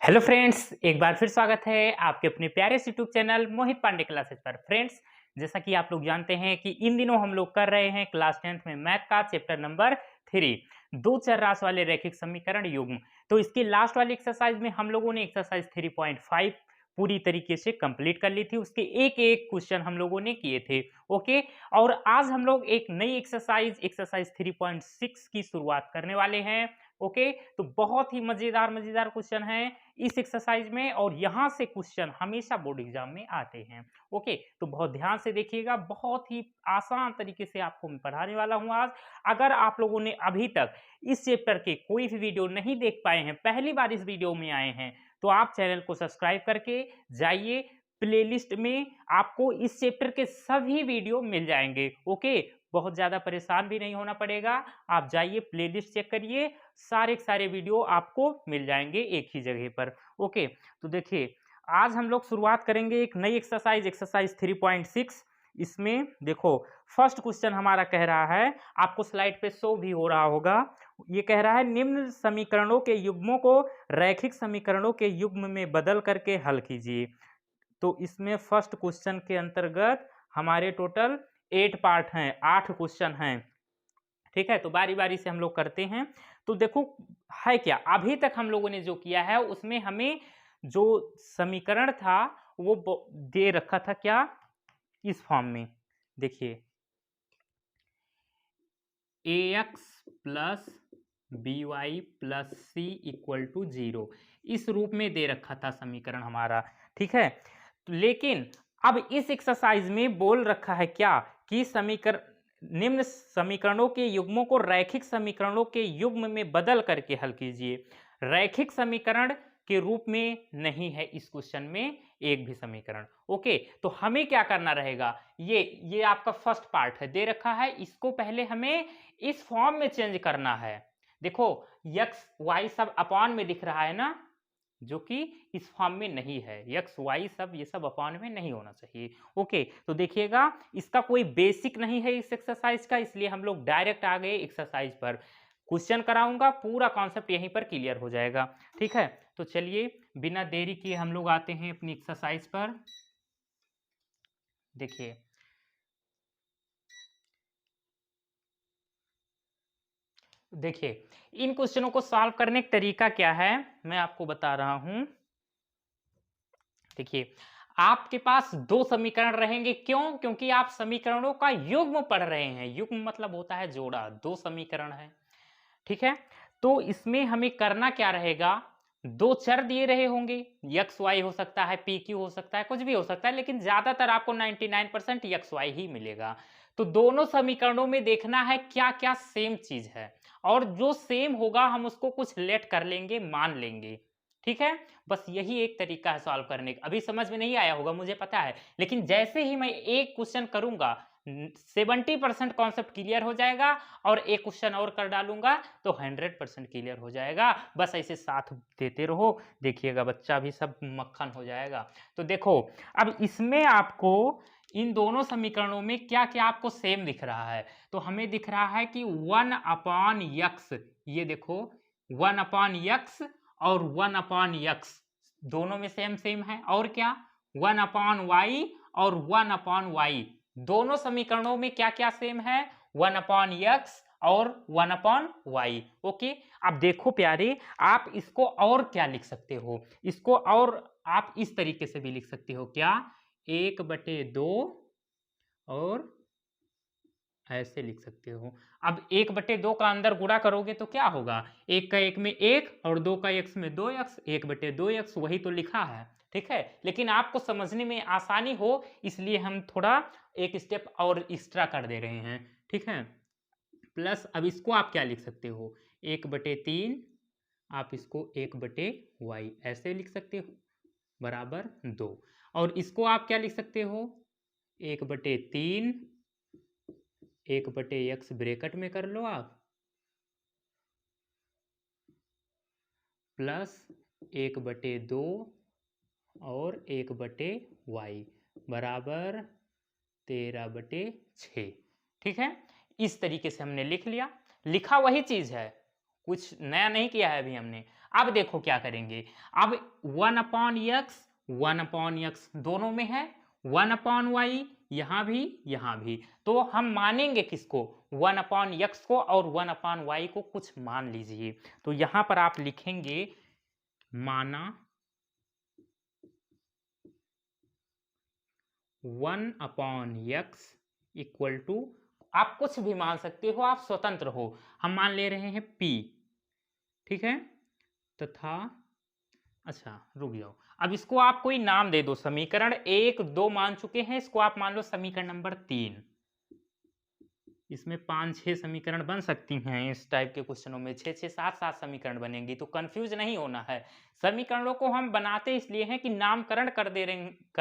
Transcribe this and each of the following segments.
Hello friends, एक बार फिर स्वागत है आपके अपने प्यारे से यूट्यूब चैनल मोहित पांडे क्लासेस पर। फ्रेंड्स, जैसा कि आप लोग जानते हैं कि इन दिनों हम लोग कर रहे हैं क्लास 10th में मैथ का चैप्टर नंबर 3, दो चर राशि वाले रैखिक समीकरण युग्म। तो इसकी लास्ट वाली एक्सरसाइज में हम लोगों ने एक्सरसाइज 3.5 पूरी तरीके से कंप्लीट कर ली थी। उसके एक एक क्वेश्चन हम लोगों ने किए थे। ओके, और आज हम लोग एक नई एक्सरसाइज 3.6 की शुरुआत करने वाले हैं। ओके, तो बहुत ही मजेदार मजेदार क्वेश्चन है इस एक्सरसाइज में, और यहां से क्वेश्चन हमेशा बोर्ड एग्जाम में आते हैं। ओके, तो बहुत ध्यान से देखिएगा, बहुत ही आसान तरीके से आपको मैं पढ़ाने वाला हूं आज। अगर आप लोगों ने अभी तक इस चैप्टर के कोई भी वीडियो नहीं देख पाए हैं, पहली बार इस वीडियो में आए हैं, तो आप चैनल को सब्सक्राइब करके जाइए। प्लेलिस्ट में आपको इस चैप्टर के सभी वीडियो मिल जाएंगे। ओके, बहुत ज्यादा परेशान भी नहीं होना पड़ेगा। आप जाइए, प्लेलिस्ट चेक करिए, सारे के सारे वीडियो आपको मिल जाएंगे एक ही जगह पर। ओके, तो देखिए, आज हम लोग शुरुआत करेंगे एक नई एक्सरसाइज 3.6। इसमें देखो, फर्स्ट क्वेश्चन हमारा कह रहा है, आपको स्लाइड पे शो भी हो रहा होगा। ये कह रहा है निम्न समीकरणों के युग्मों को रैखिक समीकरणों के युग्म में बदल करके हल कीजिए। तो इसमें फर्स्ट क्वेश्चन के अंतर्गत हमारे टोटल 8 पार्ट हैं, 8 क्वेश्चन हैं। ठीक है, तो बारी बारी से हम लोग करते हैं। तो देखो, है क्या, अभी तक हम लोगों ने जो किया है उसमें हमें जो समीकरण था वो दे रखा था क्या, इस फॉर्म में। देखिए, ax plus b y plus c equal to 0, इस रूप में दे रखा था समीकरण हमारा। ठीक है, तो लेकिन अब इस एक्सरसाइज में बोल रखा है क्या कि निम्न समीकरणों के युग्मों को रैखिक समीकरणों के युग्म में बदल करके हल कीजिए। रैखिक समीकरण के रूप में नहीं है इस क्वेश्चन में एक भी समीकरण। ओके, तो हमें क्या करना रहेगा, ये आपका फर्स्ट पार्ट है, दे रखा है, इसको पहले हमें इस फॉर्म में चेंज करना है। देखो, x y सब अपॉन में दिख रहा है ना, जो कि इस फॉर्म में नहीं है। x y सब ये सब अपॉन में नहीं होना चाहिए। ओके, तो देखिएगा, इसका कोई बेसिक नहीं है इस एक्सरसाइज का, इसलिए हम लोग डायरेक्ट आ गए एक्सरसाइज पर। क्वेश्चन कराऊंगा, पूरा कॉन्सेप्ट यहीं पर क्लियर हो जाएगा। ठीक है, तो चलिए बिना देरी किए हम लोग आते हैं अपनी एक्सरसाइज पर। देखिए, इन क्वेश्चनों को सॉल्व करने का तरीका क्या है मैं आपको बता रहा हूं। देखिए, आपके पास दो समीकरण रहेंगे। क्यों? क्योंकि आप समीकरणों का युग्म पढ़ रहे हैं। युग्म मतलब होता है जोड़ा, दो समीकरण है। ठीक है, तो इसमें हमें करना क्या रहेगा, दो चर दिए रहे होंगे, एक्स वाई हो सकता है, पी क्यू हो सकता है, कुछ भी हो सकता है, लेकिन ज्यादातर आपको 99% एक्स वाई ही मिलेगा। तो दोनों समीकरणों में देखना है क्या क्या सेम चीज है, और जो सेम होगा हम उसको कुछ लेट कर लेंगे, मान लेंगे। ठीक है, बस यही एक तरीका है सॉल्व करने का। अभी समझ में नहीं आया होगा मुझे पता है, लेकिन जैसे ही मैं एक क्वेश्चन करूंगा 70% कॉन्सेप्ट क्लियर हो जाएगा, और एक क्वेश्चन और कर डालूंगा तो 100% क्लियर हो जाएगा। बस ऐसे साथ देते रहो, देखिएगा बच्चा भी सब मक्खन हो जाएगा। तो देखो, अब इसमें आपको इन दोनों समीकरणों में क्या क्या आपको सेम दिख रहा है। तो हमें दिख रहा है कि 1/x, ये देखो 1/x और 1/x दोनों में सेम सेम है। और क्या, 1/y और 1/y दोनों समीकरणों में क्या क्या सेम है, 1/x और 1/y। ओके, अब देखो प्यारे, आप इसको और क्या लिख सकते हो, इसको और आप इस तरीके से भी लिख सकते हो, क्या, 1/2 और ऐसे लिख सकते हो। अब 1/2 का अंदर गुणा करोगे तो क्या होगा, एक का एक में एक और दो का x में 2x, 1/2x वही तो लिखा है। ठीक है, लेकिन आपको समझने में आसानी हो इसलिए हम थोड़ा एक स्टेप और एक्स्ट्रा कर दे रहे हैं। ठीक है, प्लस अब इसको आप क्या लिख सकते हो, 1/3, आप इसको 1/y ऐसे लिख सकते हो, बराबर 2। और इसको आप क्या लिख सकते हो, 1/3, 1/x ब्रैकेट में कर लो आप, प्लस 1/2 और 1/y बराबर 13/6। ठीक है, इस तरीके से हमने लिख लिया। लिखा वही चीज है, कुछ नया नहीं किया है अभी हमने। अब देखो क्या करेंगे, अब 1/x दोनों में है, 1/y यहाँ भी, तो हम मानेंगे किसको, 1/x को और 1/y को कुछ मान लीजिए। तो यहां पर आप लिखेंगे माना 1/x इक्वल टू, आप कुछ भी मान सकते हो, आप स्वतंत्र हो, हम मान ले रहे हैं p, ठीक है, तथा अच्छा रुक जाओ, अब इसको आप कोई नाम दे दो, समीकरण 1 2 मान चुके हैं, इसको आप मान लो समीकरण नंबर 3। इसमें 5-6 समीकरण बन सकती हैं इस टाइप के क्वेश्चनों में, 6-6 7-7 समीकरण बनेंगी, तो कंफ्यूज नहीं होना है। समीकरणों को हम बनाते इसलिए हैं कि नामकरण कर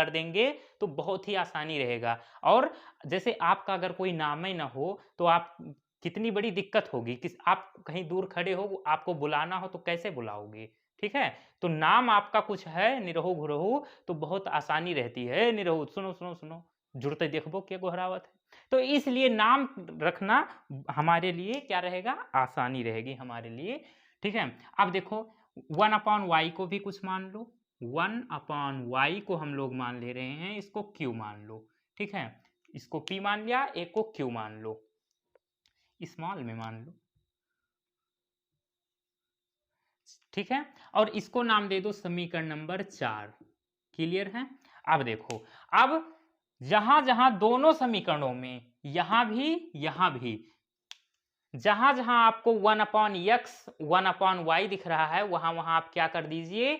देंगे तो बहुत ही आसानी रहेगा। और जैसे आपका अगर कोई नाम ही ना हो तो आप कितनी बड़ी दिक्कत होगी, किस आप कहीं दूर खड़े हो, आपको बुलाना हो तो कैसे बुलाओगे, ठीक है। तो नाम आपका कुछ है निरहु घुरहु तो बहुत आसानी रहती है, निरहु सुनो सुनो सुनो जुड़ते देखबो के गोहरावत है, तो इसलिए नाम रखना हमारे लिए क्या रहेगा, आसानी रहेगी हमारे लिए, ठीक है। अब देखो 1/y को भी कुछ मान लो, 1/y को हम लोग मान ले रहे हैं, इसको q मान लो, ठीक है, इसको p मान लिया, एक को q मान लो, स्मॉल में मान लो, ठीक है, और इसको नाम दे दो समीकरण नंबर 4। क्लियर है। अब देखो, अब जहां जहां दोनों समीकरणों में यहां भी जहां जहां आपको 1/x 1/y दिख रहा है, वहां वहां आप क्या कर दीजिए,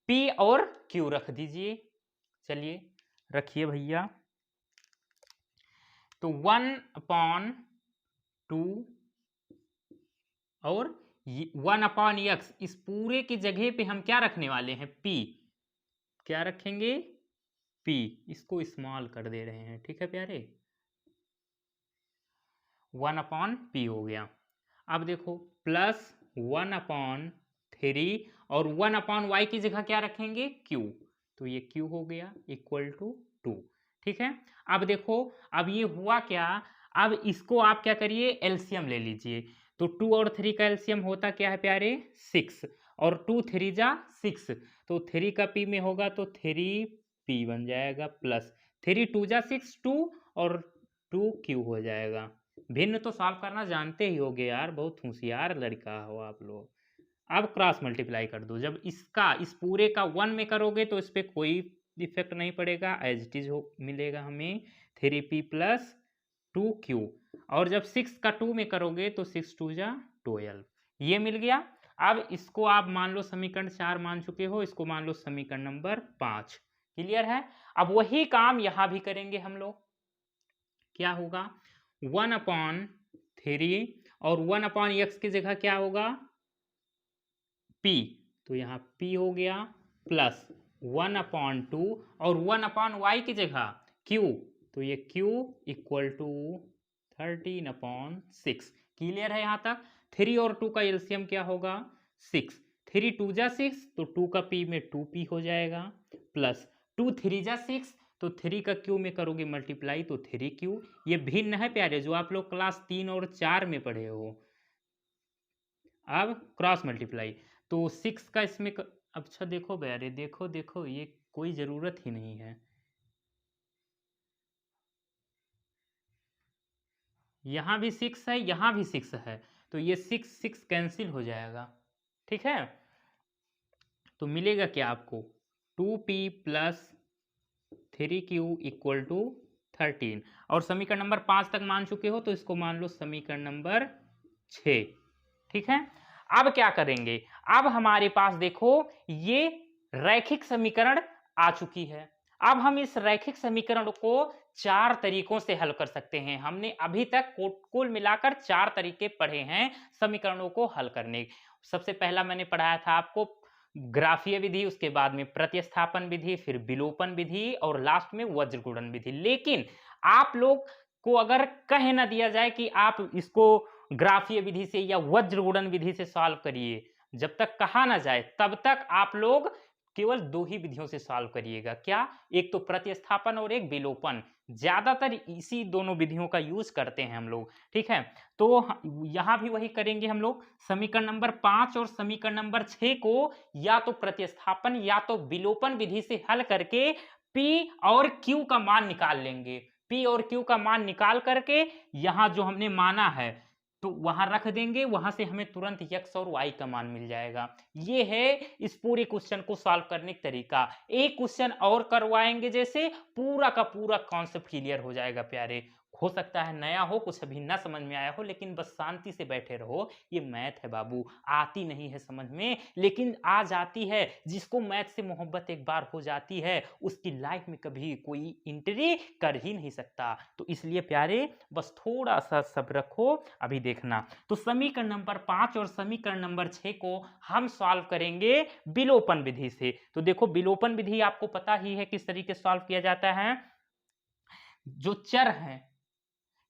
p और q रख दीजिए। चलिए रखिए भैया, तो 1/2 और 1/x, इस पूरे की जगह पे हम क्या रखने वाले हैं, p, क्या रखेंगे, p, इसको स्मॉल कर दे रहे हैं, ठीक है प्यारे, 1/p हो गया। अब देखो प्लस 1/3 और 1/y की जगह क्या रखेंगे, q, तो ये q हो गया इक्वल टू 2, ठीक है। अब देखो, अब ये हुआ क्या, अब इसको आप क्या करिए, एलसीएम ले लीजिए, तो 2 और 3 का एलसीएम होता क्या है प्यारे, 6, और 2 3 जा 6, तो 3 का p में होगा तो 3p बन जाएगा, प्लस 3 2 जा 6 2 और 2q हो जाएगा। भिन्न तो सॉल्व करना जानते ही होगे यार, बहुत होशियार लड़का हो आप लोग। अब क्रॉस मल्टीप्लाई कर दो, जब इसका इस पूरे का 1 में करोगे तो इस पर कोई इफेक्ट नहीं पड़ेगा, एज इट इज मिलेगा हमें 3p प्लस 2q, और जब 6 का 2 में करोगे तो 6 2 जा 12, ये मिल गया। अब इसको आप मान लो समीकरण 4 मान चुके हो, इसको मान लो समीकरण नंबर 5। क्लियर है। अब वही काम यहां भी करेंगे हम लोग, क्या होगा, 1/3 और 1/x की जगह क्या होगा, p, तो यहाँ p हो गया, प्लस 1/2 और 1/y की जगह q, तो ये q इक्वल टू 13/6। क्लियर है यहाँ तक। 3 और 2 का एलसीएम क्या होगा, 6, 3 2 जा 6, तो 2 का p में 2p हो जाएगा, प्लस 2 3 जा 6, तो 3 का q में करोगे मल्टीप्लाई तो 3q। ये भिन्न है प्यारे, जो आप लोग क्लास 3 और 4 में पढ़े हो। अब क्रॉस मल्टीप्लाई, तो 6 का इसमें अच्छा देखो प्यारे, देखो देखो, ये कोई जरूरत ही नहीं है, यहां भी 6 है, यहां भी 6 है, तो ये 6 6 कैंसिल हो जाएगा, ठीक है। तो मिलेगा क्या आपको, 2p plus 3q equal to 13, और समीकरण नंबर 5 तक मान चुके हो तो इसको मान लो समीकरण नंबर 6, ठीक है। अब क्या करेंगे, अब हमारे पास देखो ये रैखिक समीकरण आ चुकी है। अब हम इस रैखिक समीकरण को 4 तरीकों से हल कर सकते हैं। हमने अभी तक कुल मिलाकर 4 तरीके पढ़े हैं समीकरणों को हल करने। सबसे पहला मैंने पढ़ाया था आपको ग्राफीय विधि, उसके बाद में प्रतिस्थापन विधि, फिर विलोपन विधि, और लास्ट में वज्रगुणन विधि। लेकिन आप लोग को अगर कह न दिया जाए कि आप इसको ग्राफीय विधि से या वज्रगुणन विधि से सॉल्व करिए, जब तक कहा ना जाए तब तक आप लोग केवल 2 ही विधियों से सॉल्व करिएगा। क्या? एक तो प्रतिस्थापन और एक विलोपन। ज़्यादातर इसी दोनों विधियों का यूज़ करते हैं हम लोग, ठीक है? तो यहाँ भी वही करेंगे हम लोग। समीकरण नंबर 5 और समीकरण नंबर 6 को या तो प्रतिस्थापन या तो विलोपन विधि से हल करके P और Q का मान निकाल लेंगे। P और Q का मान निकाल करके यहाँ जो हमने माना है तो वहां रख देंगे, वहां से हमें तुरंत x और y का मान मिल जाएगा। ये है इस पूरे क्वेश्चन को सॉल्व करने का तरीका। एक क्वेश्चन और करवाएंगे जैसे पूरा का पूरा कॉन्सेप्ट क्लियर हो जाएगा प्यारे। हो सकता है नया हो, कुछ अभी ना समझ में आया हो, लेकिन बस शांति से बैठे रहो। ये मैथ है बाबू, आती नहीं है समझ में, लेकिन आ जाती है। जिसको मैथ से मोहब्बत एक बार हो जाती है उसकी लाइफ में कभी कोई एंट्री कर ही नहीं सकता। तो इसलिए प्यारे बस थोड़ा सा सब्र रखो, अभी देखना। तो समीकरण नंबर 5 और समीकरण नंबर 6 को हम सॉल्व करेंगे विलोपन विधि से। तो देखो विलोपन विधि आपको पता ही है किस तरीके से सॉल्व किया जाता है। जो चर है,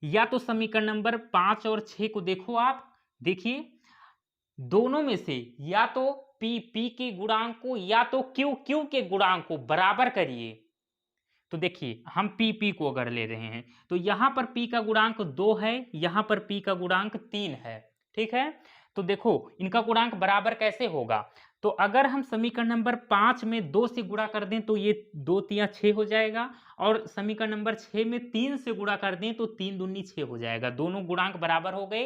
या तो समीकरण नंबर 5 और 6 को देखो, आप देखिए दोनों में से या तो P के गुणांक को या तो Q के गुणांक को बराबर करिए। तो देखिए हम P को अगर ले रहे हैं तो यहां पर P का गुणांक 2 है, यहां पर P का गुणांक 3 है, ठीक है? तो देखो इनका गुणांक बराबर कैसे होगा। तो अगर हम समीकरण नंबर 5 में 2 से गुणा कर दें तो ये 2 तिया 6 हो जाएगा, और समीकरण नंबर 6 में 3 से गुणा कर दें तो 3 दूनी 6 हो जाएगा। दोनों गुणांक बराबर हो गए।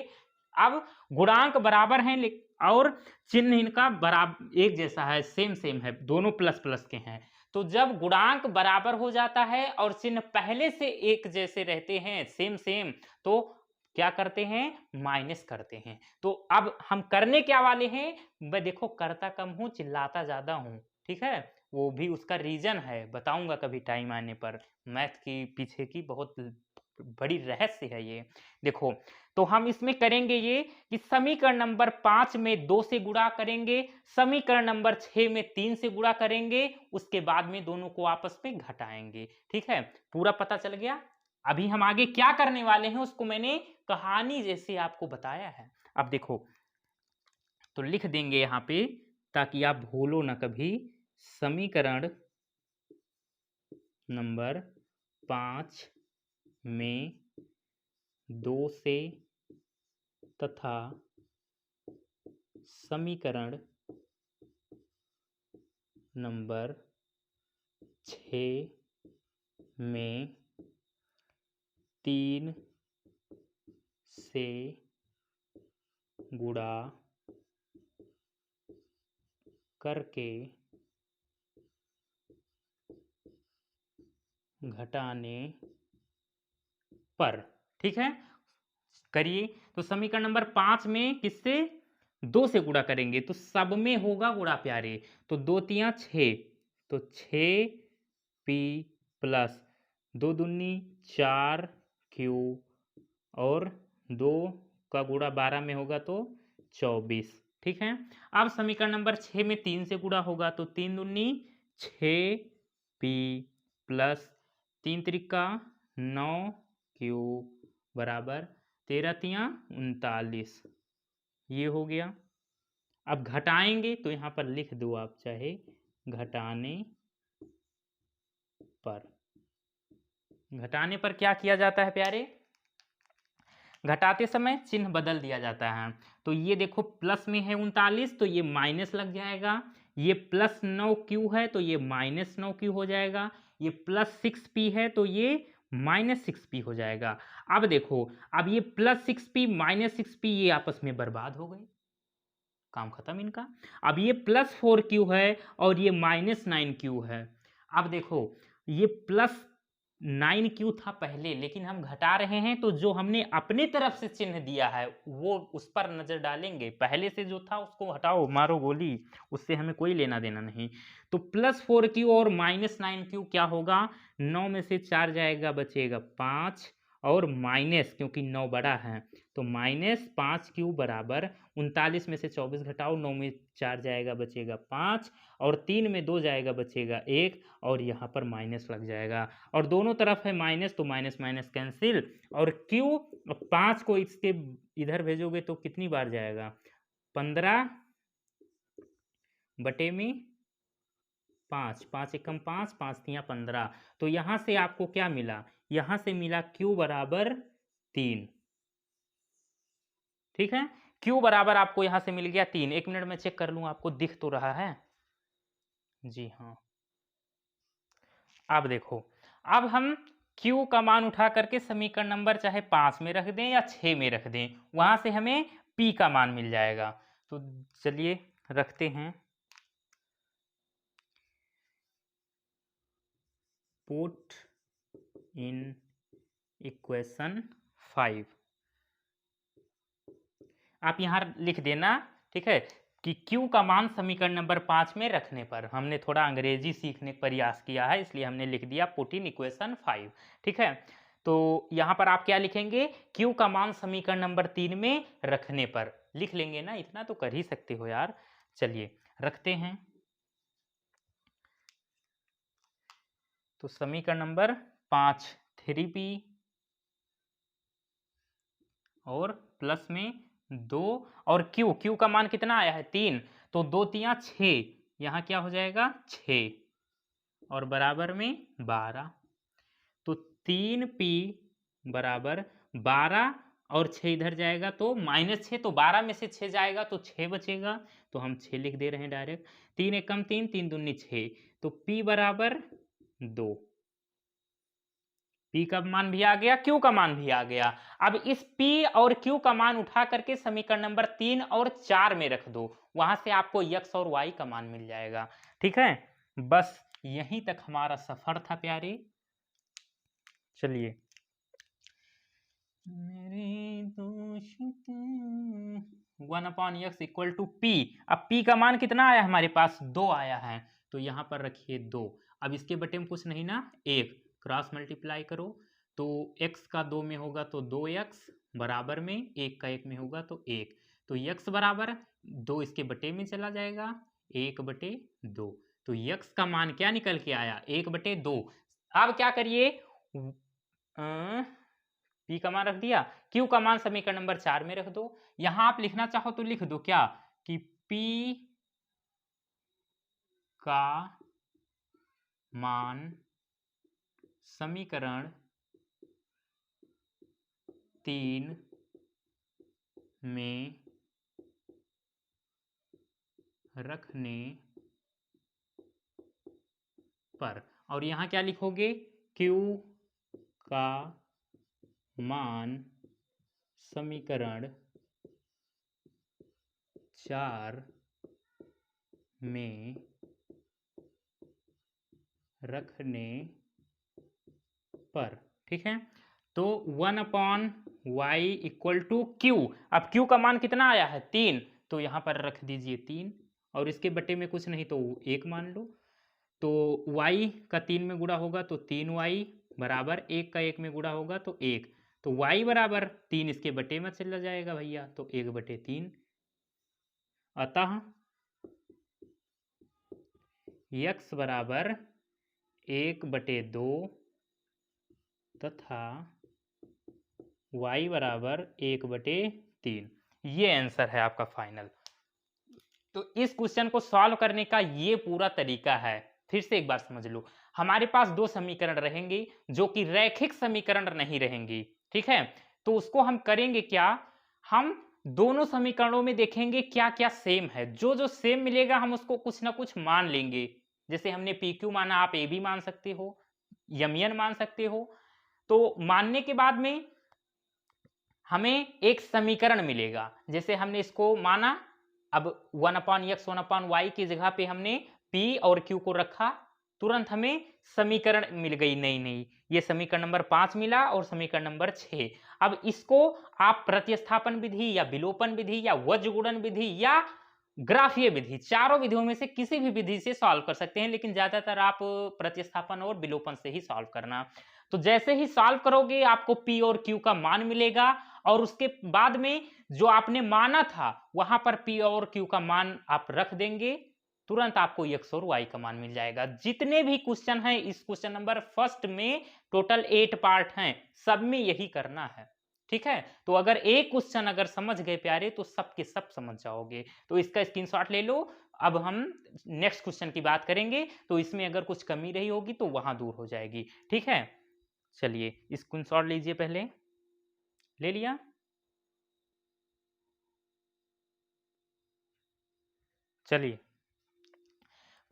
अब गुणांक बराबर हैं और चिन्ह इनका बराबर एक जैसा है, सेम है, दोनों प्लस प्लस के हैं। तो जब गुणांक बराबर हो जाता है और चिन्ह पहले से एक जैसे रहते हैं, सेम, तो क्या करते हैं? माइनस करते हैं। तो अब हम करने क्या वाले हैं? मैं देखो करता कम हूं, चिल्लाता ज्यादा हूं, ठीक है? वो भी उसका रीजन है, बताऊंगा कभी टाइम आने पर। मैथ की पीछे की बहुत बड़ी रहस्य है ये। देखो तो हम इसमें करेंगे ये कि समीकरण नंबर 5 में 2 से गुणा करेंगे, समीकरण नंबर 6 में 3 से गुणा करेंगे, उसके बाद में दोनों को आपस में घटाएंगे, ठीक है? पूरा पता चल गया। अभी हम आगे क्या करने वाले हैं उसको मैंने कहानी जैसे आपको बताया है। अब देखो तो लिख देंगे यहां पे ताकि आप भूलो ना कभी। समीकरण नंबर 5 में 2 से तथा समीकरण नंबर 6 में 3 से गुणा करके घटाने पर, ठीक है? करिए। तो समीकरण नंबर 5 में किससे? 2 से गुणा करेंगे तो सब में होगा गुणा प्यारे। तो 2 तिया 6, तो 6P प्लस 2 दूनी 4Q और 2 का गुणा 12 में होगा तो 24, ठीक है? अब समीकरण नंबर 6 में 3 से गुणा होगा तो 3 दूनी 6P प्लस 3 त्रिका 9Q बराबर 13 तिया 39, ये हो गया। अब घटाएंगे तो यहां पर लिख दो आप चाहे, घटाने पर। घटाने पर क्या किया जाता है प्यारे? घटाते समय चिन्ह बदल दिया जाता है। तो ये देखो प्लस में है 39 तो ये माइनस लग जाएगा, ये प्लस 9Q है तो ये माइनस 9Q हो जाएगा, ये प्लस 6P है तो ये माइनस 6P हो जाएगा। अब देखो अब ये प्लस 6P माइनस 6P ये आपस में बर्बाद हो गए, काम खत्म इनका। अब ये प्लस 4Q है और ये माइनस 9Q है। अब देखो ये प्लस 9Q था पहले, लेकिन हम घटा रहे हैं तो जो हमने अपने तरफ से चिन्ह दिया है वो उस पर नजर डालेंगे। पहले से जो था उसको हटाओ, मारो गोली, उससे हमें कोई लेना देना नहीं। तो प्लस 4Q और माइनस 9Q क्या होगा? 9 में से 4 जाएगा बचेगा 5, और माइनस क्योंकि 9 बड़ा है तो माइनस 5Q बराबर 39 में से 24 घटाओ, 9 में 4 जाएगा बचेगा 5, और 3 में 2 जाएगा बचेगा 1, और यहाँ पर माइनस लग जाएगा। और दोनों तरफ है माइनस तो माइनस माइनस कैंसिल, और Q 5 को इसके इधर भेजोगे तो कितनी बार जाएगा? 15 बटे में 5, 5 एकम 5, 5 तियां 15। तो यहाँ से आपको क्या मिला, यहाँ से मिला Q बराबर 3। ठीक है, Q बराबर आपको यहाँ से मिल गया 3। 1 मिनट में चेक कर लूँ, आपको दिख तो रहा है? जी हाँ। अब देखो, अब हम Q का मान उठा करके समीकरण नंबर चाहे 5 में रख दें या 6 में रख दें, वहां से हमें P का मान मिल जाएगा। तो चलिए रखते हैं। Put in equation 5। आप यहां लिख देना, ठीक है, कि Q का मान समीकरण नंबर 5 में रखने पर। हमने थोड़ा अंग्रेजी सीखने का प्रयास किया है, इसलिए हमने लिख दिया पुट इन इक्वेशन 5। ठीक है, तो यहां पर आप क्या लिखेंगे, Q का मान समीकरण नंबर 3 में रखने पर लिख लेंगे ना, इतना तो कर ही सकते हो यार। चलिए रखते हैं। तो समीकरण नंबर 5 3P और प्लस में 2 और Q का मान कितना आया है 3, तो 2 तियां 6, यहाँ क्या हो जाएगा 6 और बराबर में 12। तो 3P बराबर 12 और 6 इधर जाएगा तो -6, तो 12 में से 6 जाएगा तो 6 बचेगा, तो हम 6 लिख दे रहे हैं डायरेक्ट। 3 एकम 3, 3 दूनी 6, तो P बराबर 2। P का मान भी आ गया, Q का मान भी आ गया। अब इस P और Q का मान उठा करके समीकरण नंबर 3 और 4 में रख दो, वहां से आपको X और Y का मान मिल जाएगा। ठीक है, बस यहीं तक हमारा सफर था प्यारे। चलिए, मेरे दोस्त 1/x इक्वल टू P। अब P का मान कितना आया हमारे पास, 2 आया है, तो यहां पर रखिए 2। अब इसके बटे में कुछ नहीं ना, 1 क्रॉस मल्टीप्लाई करो, तो x का 2 में होगा तो 2x बराबर में 1 का 1 में होगा तो 1, तो x बराबर 2 इसके बटे में चला जाएगा 1/2। तो x का मान क्या निकल के आया, 1/2। अब क्या करिए, P का मान रख दिया, Q का मान समीकरण नंबर 4 में रख दो। यहां आप लिखना चाहो तो लिख दो क्या, कि P का मान समीकरण 3 में रखने पर, और यहां क्या लिखोगे, Q का मान समीकरण 4 में रखने पर। ठीक है, तो 1/y इक्वल टू Q। अब Q का मान कितना आया है 3, तो यहां पर रख दीजिए 3 और इसके बटे में कुछ नहीं तो 1 मान लो। तो y का 3 में गुणा होगा तो 3y बराबर 1 का 1 में गुणा होगा तो 1, तो y बराबर 3 इसके बटे में चला जाएगा भैया, तो 1/3। अतः x बराबर 1/2 तथा y बराबर 1/3। ये आंसर है आपका फाइनल। तो इस क्वेश्चन को सॉल्व करने का ये पूरा तरीका है। फिर से एक बार समझ लो, हमारे पास 2 समीकरण रहेंगे जो कि रैखिक समीकरण नहीं रहेंगी। ठीक है, तो उसको हम करेंगे क्या, हम दोनों समीकरणों में देखेंगे क्या क्या सेम है, जो जो सेम मिलेगा हम उसको कुछ ना कुछ मान लेंगे। जैसे हमने PQ माना, आप A भी मान सकते हो, MN मान सकते हो। तो मानने के बाद में हमें एक समीकरण मिलेगा। जैसे हमने इसको माना, अब 1/x 1/y की जगह पे हमने P और Q को रखा, तुरंत हमें समीकरण मिल गई नई नई। ये समीकरण नंबर 5 मिला और समीकरण नंबर 6। अब इसको आप प्रतिस्थापन विधि या विलोपन विधि या वज्रगुणन विधि या ग्राफीय विधि, चारों विधियों में से किसी भी विधि से सॉल्व कर सकते हैं, लेकिन ज्यादातर आप प्रतिस्थापन और विलोपन से ही सॉल्व करना। तो जैसे ही सॉल्व करोगे आपको P और Q का मान मिलेगा, और उसके बाद में जो आपने माना था वहां पर P और Q का मान आप रख देंगे, तुरंत आपको X और Y का मान मिल जाएगा। जितने भी क्वेश्चन हैं इस क्वेश्चन नंबर फर्स्ट में, टोटल 8 पार्ट हैं, सब में यही करना है। ठीक है, तो अगर एक क्वेश्चन अगर समझ गए प्यारे तो सब के सब समझ जाओगे। तो इसका स्क्रीनशॉट ले लो, अब हम नेक्स्ट क्वेश्चन की बात करेंगे, तो इसमें अगर कुछ कमी रही होगी तो वहां दूर हो जाएगी। ठीक है, चलिए स्क्रीनशॉट लीजिए, पहले ले लिया। चलिए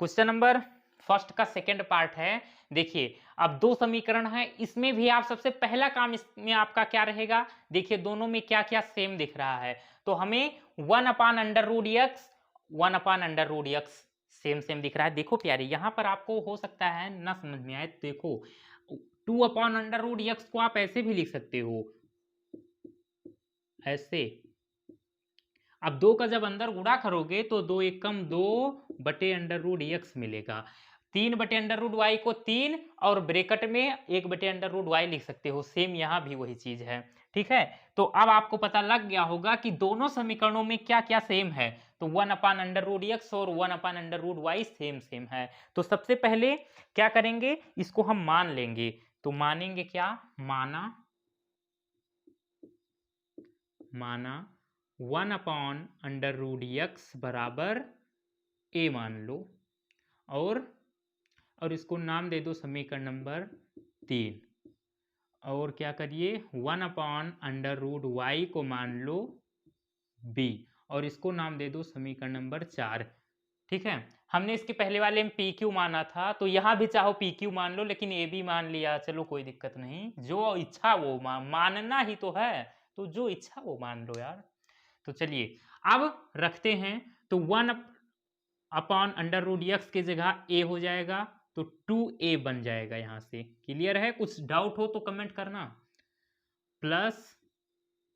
क्वेश्चन नंबर फर्स्ट का सेकंड पार्ट है। देखिए अब दो समीकरण है, इसमें भी आप सबसे पहला काम इसमें आपका क्या रहेगा, देखिए दोनों में क्या क्या सेम दिख रहा है, तो हमें 1/√x 1/√x सेम सेम दिख रहा है। देखो प्यारे, यहां पर आपको हो सकता है ना समझ में आए, देखो 2/√x को आप ऐसे भी लिख सकते हो, ऐसे। अब दो का जब अंदर गुणा करोगे तो 2 एकम 2/√x मिलेगा। 3/√y को 3 और ब्रैकेट में 1/√y लिख सकते हो, सेम यहाँ भी वही चीज है। ठीक है, तो अब आपको पता लग गया होगा कि दोनों समीकरणों में क्या क्या सेम है, तो 1/√x और 1/√y सेम सेम है। तो सबसे पहले क्या करेंगे, इसको हम मान लेंगे। तो मानेंगे क्या, माना 1/√x बराबर a मान लो, और इसको नाम दे दो समीकरण नंबर 3, और क्या करिए 1/√y को मान लो b, और इसको नाम दे दो समीकरण नंबर 4। ठीक है, हमने इसके पहले वाले में पी क्यू माना था, तो यहां भी चाहो पी क्यू मान लो, लेकिन ए भी मान लिया, चलो कोई दिक्कत नहीं, जो इच्छा वो मानना ही तो है, तो जो इच्छा वो मान लो यार। तो चलिए अब रखते हैं, तो 1/√x की जगह a हो जाएगा, तो 2a बन जाएगा। यहां से क्लियर है, कुछ डाउट हो तो कमेंट करना। प्लस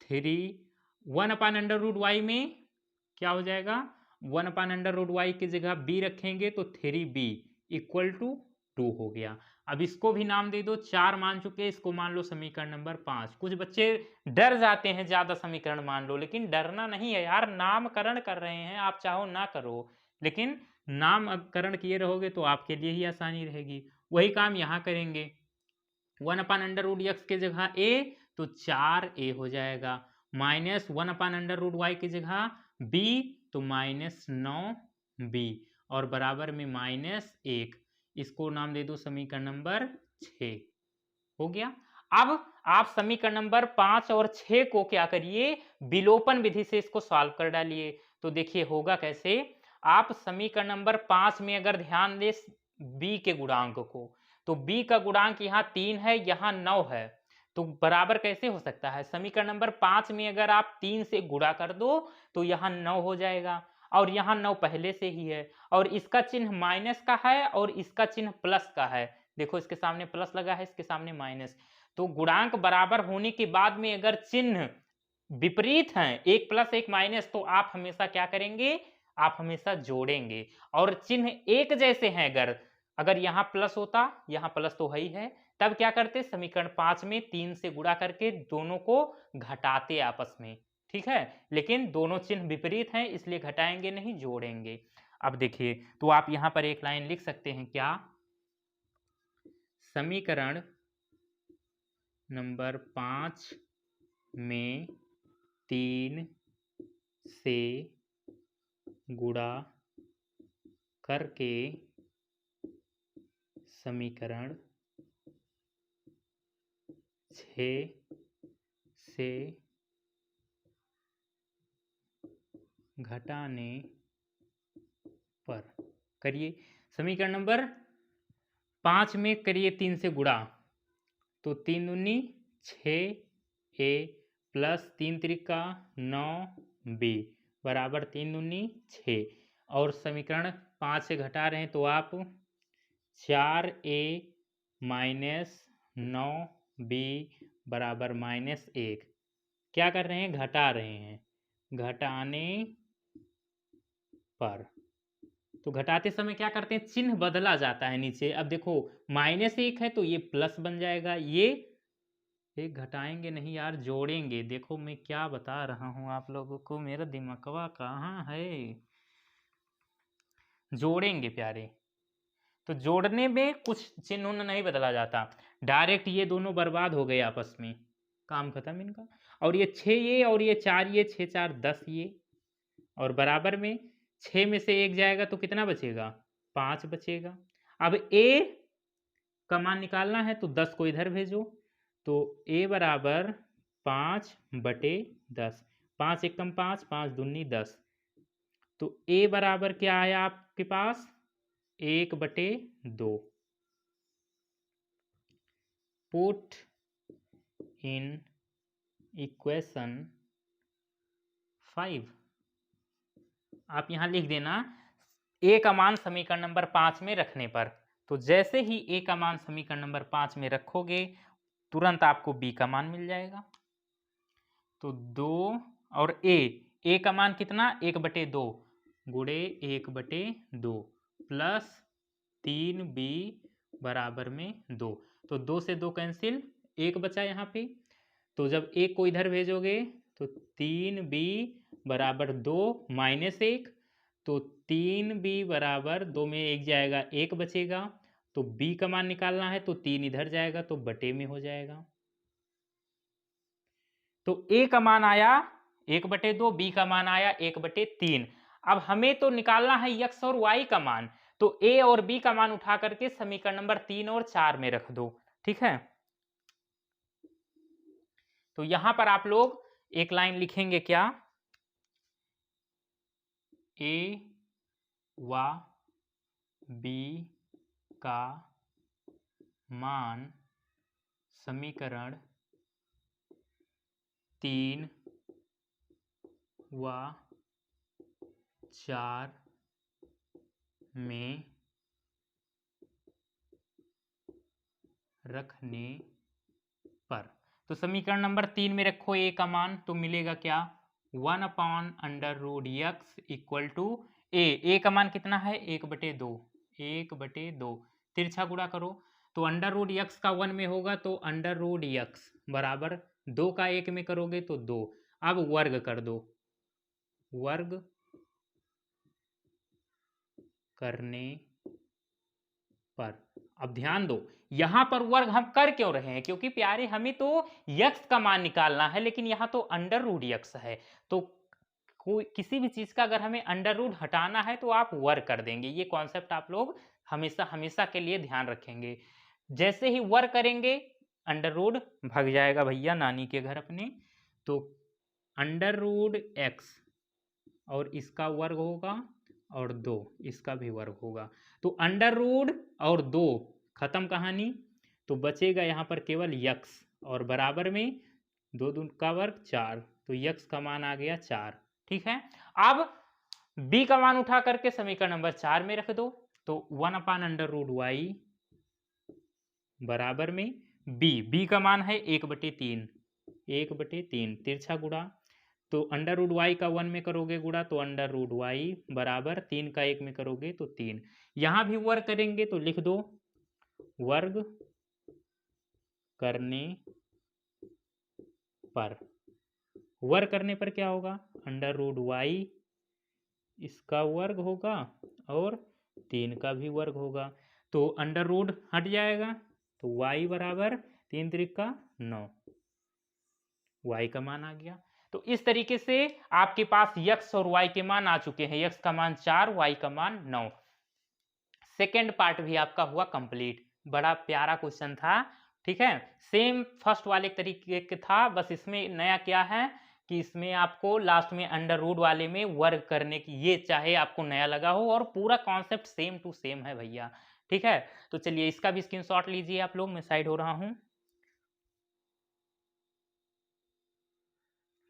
3 1/√y में क्या हो जाएगा, 1/√y की जगह b रखेंगे तो 3b इक्वल टू 2 हो गया। अब इसको भी नाम दे दो, 4 मान चुके, इसको मान लो समीकरण नंबर 5। कुछ बच्चे डर जाते हैं ज्यादा समीकरण मान लो, लेकिन डरना नहीं है यार, नामकरण कर रहे हैं, आप चाहो ना करो, लेकिन नामकरण किए रहोगे तो आपके लिए ही आसानी रहेगी। वही काम यहाँ करेंगे, 1/√x की जगह a तो 4a हो जाएगा, माइनस 1/√y की जगह b तो -9b, और बराबर में -1, इसको नाम दे दो समीकरण नंबर 6। हो गया। अब आप समीकरण नंबर 5 और 6 को क्या करिए, विलोपन विधि से इसको सॉल्व कर डालिए। तो देखिए होगा कैसे, आप समीकरण नंबर 5 में अगर ध्यान दे b के गुणांक को, तो b का गुणांक यहाँ 3 है, यहाँ 9 है, तो बराबर कैसे हो सकता है, समीकरण नंबर 5 में अगर आप 3 से गुणा कर दो तो यहाँ 9 हो जाएगा, और यहाँ 9 पहले से ही है, और इसका चिन्ह माइनस का है और इसका चिन्ह प्लस का है। देखो इसके सामने प्लस लगा है, इसके सामने माइनस, तो गुणांक बराबर होने के बाद में अगर चिन्ह विपरीत हैं, एक प्लस एक माइनस, तो आप हमेशा क्या करेंगे, आप हमेशा जोड़ेंगे। और चिन्ह एक जैसे हैं, अगर यहाँ प्लस होता, यहाँ प्लस तो है ही है, तब क्या करते, समीकरण 5 में 3 से गुणा करके दोनों को घटाते आपस में। ठीक है, लेकिन दोनों चिन्ह विपरीत हैं, इसलिए घटाएंगे नहीं, जोड़ेंगे। अब देखिए, तो आप यहां पर एक लाइन लिख सकते हैं, क्या, समीकरण नंबर 5 में 3 से गुणा करके समीकरण 6 से घटाने पर करिए, समीकरण नंबर 5 में करिए 3 से गुणा, तो 3 दूनी 6a प्लस 3 त्रिका 9b बराबर 3 दूनी 6, और समीकरण 5 से घटा रहे हैं तो आप 4a माइनस 9b बराबर -1, क्या कर रहे हैं, घटा रहे हैं, घटाने पर, तो घटाते समय क्या करते हैं, चिन्ह बदला जाता है नीचे। अब देखो -1 है तो ये प्लस बन जाएगा, ये एक घटाएंगे नहीं यार, जोड़ेंगे। देखो मैं क्या बता रहा हूं आप लोगों को, मेरा दिमागवा कहाँ है, जोड़ेंगे प्यारे। तो जोड़ने में कुछ चिन्ह नहीं बदला जाता, डायरेक्ट ये दोनों बर्बाद हो गए आपस में, काम खत्म इनका। और ये 6 ये और ये 4 ये, 6 4 10 ये, और बराबर में 6 में से 1 जाएगा तो कितना बचेगा? 5 बचेगा। अब a का मान निकालना है तो 10 को इधर भेजो, तो a बराबर 5/10। 5 एकम 5, 5 दूनी 10। तो a बराबर क्या आया आपके पास? 1/2। Put in equation 5। आप यहां लिख देना a का मान समीकरण नंबर 5 में रखने पर। तो जैसे ही a का मान समीकरण नंबर 5 में रखोगे तुरंत आपको b का मान मिल जाएगा। तो 2 और a का मान कितना? 1/2 गुणे 1/2 प्लस 3b बराबर में 2। तो 2 से 2 कैंसिल, 1 बचा यहाँ पे। तो जब 1 को इधर भेजोगे तो 3b बराबर 2 माइनस 1, तो 3b बराबर 2 में 1 जाएगा, 1 बचेगा। तो b का मान निकालना है तो 3 इधर जाएगा तो बटे में हो जाएगा। तो a का मान आया 1/2, b का मान आया 1/3। अब हमें तो निकालना है x और y का मान, तो a और b का मान उठा करके समीकरण नंबर 3 और 4 में रख दो। ठीक है, तो यहां पर आप लोग एक लाइन लिखेंगे क्या? a व b का मान समीकरण 3 व 4 में रखने पर। तो समीकरण नंबर 3 में रखो a का मान, तो मिलेगा क्या? 1/√x इक्वल टू a का मान कितना है? 1/2। 1/2 तिरछा गुणा करो तो √x का 1 में होगा तो √x बराबर 2 का 1 में करोगे तो 2। अब वर्ग कर दो, वर्ग करने पर। अब ध्यान दो, यहां पर वर्ग हम कर क्यों रहे हैं? क्योंकि प्यारे हमें तो x का मान निकालना है, लेकिन यहां तो √x है। तो कोई किसी भी चीज का अगर हमें अंडर हटाना है तो आप वर्ग कर देंगे। ये कॉन्सेप्ट आप लोग हमेशा हमेशा के लिए ध्यान रखेंगे। जैसे ही वर्ग करेंगे अंडर भाग जाएगा भैया नानी के घर अपने, तो √x और इसका वर्ग होगा और 2 इसका भी वर्ग होगा। तो अंडर और 2 खत्म कहानी, तो बचेगा यहाँ पर केवल x और बराबर में 2 दूनी का वर्ग 4, तो x का मान आ गया 4। ठीक है, अब b का मान उठा करके समीकरण नंबर 4 में रख दो, तो 1/√y बराबर में b का मान है 1/3, 1/3 तिरछा गुणा, तो √y का 1 में करोगे गुणा तो √y बराबर 3 का 1 में करोगे तो 3। यहां भी वर्ग करेंगे तो लिख दो वर्ग करने पर। वर्ग करने पर क्या होगा? √y इसका वर्ग होगा और 3 का भी वर्ग होगा, तो अंडर हट जाएगा तो y बराबर 3 त्रिका 9, y का मान आ गया। तो इस तरीके से आपके पास x और y के मान आ चुके हैं। x का मान 4, y का मान 9। सेकेंड पार्ट भी आपका हुआ कंप्लीट। बड़ा प्यारा क्वेश्चन था। ठीक है, सेम फर्स्ट वाले तरीके के था, बस इसमें नया क्या है कि इसमें आपको लास्ट में अंडर वाले में वर्ग करने की, ये चाहे आपको नया लगा हो और पूरा कॉन्सेप्ट सेम टू सेम है भैया। ठीक है, तो चलिए इसका भी स्क्रीनशॉट लीजिए आप लोग, मैं साइड हो रहा हूं।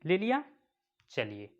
ले लिया? चलिए,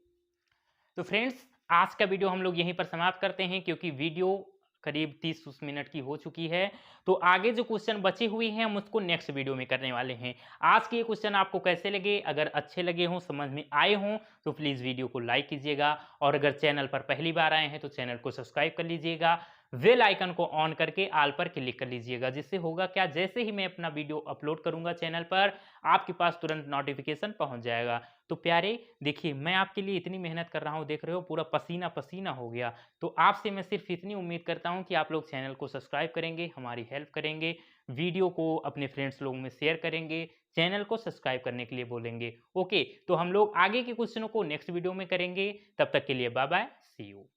तो फ्रेंड्स आज का वीडियो हम लोग यहीं पर समाप्त करते हैं, क्योंकि वीडियो करीब 30 मिनट की हो चुकी है। तो आगे जो क्वेश्चन बचे हुए हैं हम उसको नेक्स्ट वीडियो में करने वाले हैं। आज के ये क्वेश्चन आपको कैसे लगे? अगर अच्छे लगे हों, समझ में आए हों, तो प्लीज़ वीडियो को लाइक कीजिएगा, और अगर चैनल पर पहली बार आए हैं तो चैनल को सब्सक्राइब कर लीजिएगा, बेल आइकन को ऑन करके ऑल पर क्लिक कर लीजिएगा। जिससे होगा क्या, जैसे ही मैं अपना वीडियो अपलोड करूंगा चैनल पर आपके पास तुरंत नोटिफिकेशन पहुंच जाएगा। तो प्यारे देखिए, मैं आपके लिए इतनी मेहनत कर रहा हूं, देख रहे हो पूरा पसीना पसीना हो गया। तो आपसे मैं सिर्फ इतनी उम्मीद करता हूं कि आप लोग चैनल को सब्सक्राइब करेंगे, हमारी हेल्प करेंगे, वीडियो को अपने फ्रेंड्स लोगों में शेयर करेंगे, चैनल को सब्सक्राइब करने के लिए बोलेंगे। ओके, तो हम लोग आगे के क्वेश्चनों को नेक्स्ट वीडियो में करेंगे। तब तक के लिए बाय बाय, सी यू।